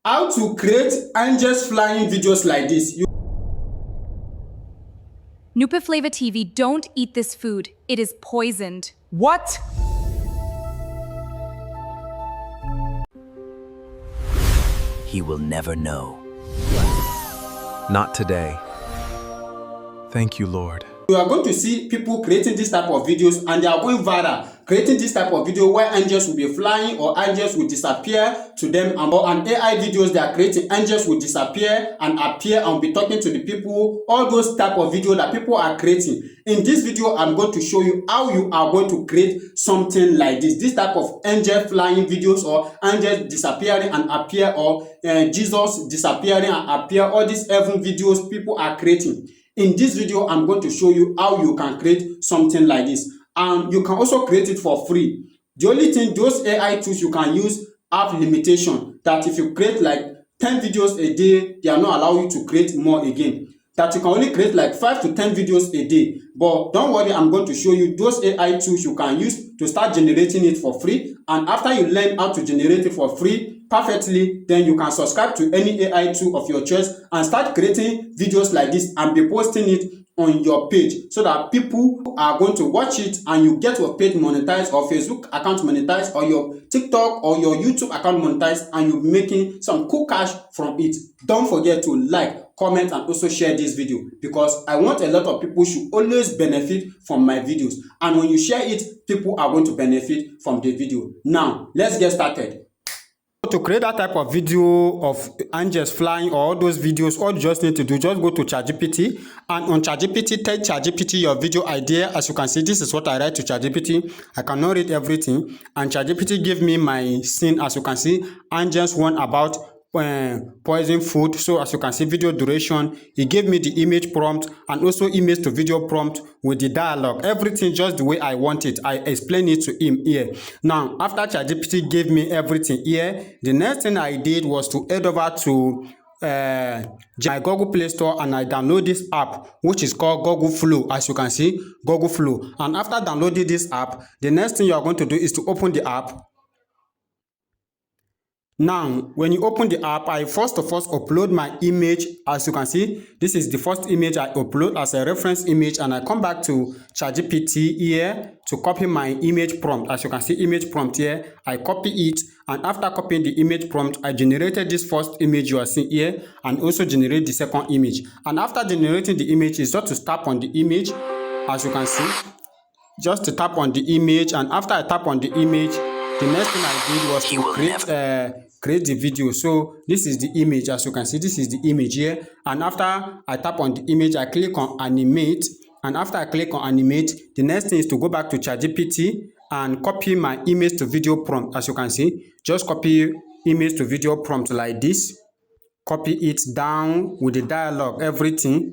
How to create angels flying videos like this. Nupa Flavor TV, don't eat this food. It is poisoned. What? He will never know. Not today. Thank you, Lord. You are going to see people creating this type of videos and they are going viral, creating this type of video where angels will be flying or angels will disappear to them, and AI videos they are creating, angels will disappear and appear and be talking to the people, all those type of video that people are creating. In this video, I'm going to show you how you are going to create something like this type of angel flying videos or angels disappearing and appear, or Jesus disappearing and appear, all these heaven videos people are creating. In this video, I'm going to show you how you can create something like this. And you can also create it for free. The only thing, those AI tools you can use have limitation. That if you create like 10 videos a day, they are not allowing you to create more again. That you can only create like 5 to 10 videos a day. But don't worry, I'm going to show you those AI tools you can use to start generating it for free. And after you learn how to generate it for free perfectly, then you can subscribe to any AI tool of your choice and start creating videos like this and be posting it on your page so that people are going to watch it and you get your page monetized or Facebook account monetized or your TikTok or your YouTube account monetized, and you'll be making some cool cash from it. Don't forget to like, comment, and also share this video, because I want a lot of people should always benefit from my videos, and when you share it, people are going to benefit from the video. Now let's get started. To create that type of video of angels flying or all those videos, all you just need to do, just go to ChatGPT, and on ChatGPT, tell ChatGPT your video idea. As you can see, this is what I write to ChatGPT. I cannot read everything, and ChatGPT give me my scene. As you can see, angels one about poison food. So as you can see, video duration, he gave me the image prompt and also image to video prompt with the dialogue, everything just the way I want it. I explain it to him here. Now after ChatGPT gave me everything here, the next thing I did was to head over to my Google Play Store, and I download this app which is called Google Flow. As you can see, Google Flow. And after downloading this app, the next thing you are going to do is to open the app. Now, when you open the app, I first of all upload my image. As you can see, this is the first image I upload as a reference image, and I come back to ChatGPT here to copy my image prompt. As you can see, image prompt here, I copy it, and after copying the image prompt, I generated this first image you are seeing here, and also generate the second image. And after generating the image, is just to tap on the image, as you can see, just to tap on the image, and after I tap on the image, the next thing I did was to create the video. So this is the image. As you can see, this is the image here. And after I tap on the image, I click on animate. And after I click on animate, the next thing is to go back to ChatGPT and copy my image to video prompt. As you can see, just copy image to video prompt like this. Copy it down with the dialogue, everything.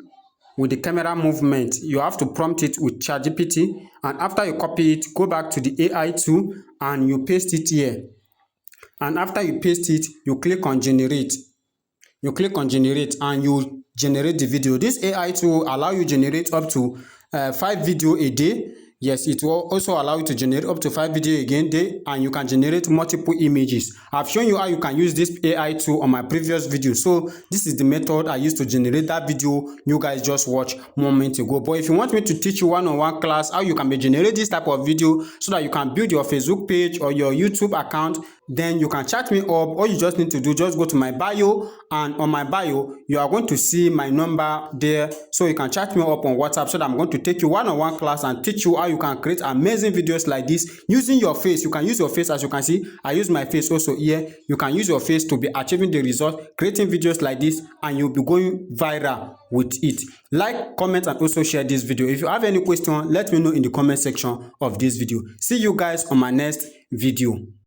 With the camera movement, you have to prompt it with ChatGPT, and after you copy it, go back to the AI tool and you paste it here. And after you paste it, you click on generate. You click on generate and you generate the video. This AI tool allow you to generate up to 5 video a day. Yes, it will also allow you to generate up to 5 video again day, and you can generate multiple images. I've shown you how you can use this AI tool on my previous video. So this is the method I used to generate that video you guys just watched moments ago. But if you want me to teach you one-on-one class how you can generate this type of video so that you can build your Facebook page or your YouTube account, then you can chat me up. All you just need to do, just go to my bio, and on my bio you are going to see my number there, so you can chat me up on WhatsApp, so that I'm going to take you one-on-one class and teach you how you can create amazing videos like this using your face. You can use your face. As you can see, I use my face also here. You can use your face to be achieving the result, creating videos like this, and you'll be going viral with it. Like, comment, and also share this video. If you have any question, let me know in the comment section of this video. See you guys on my next video.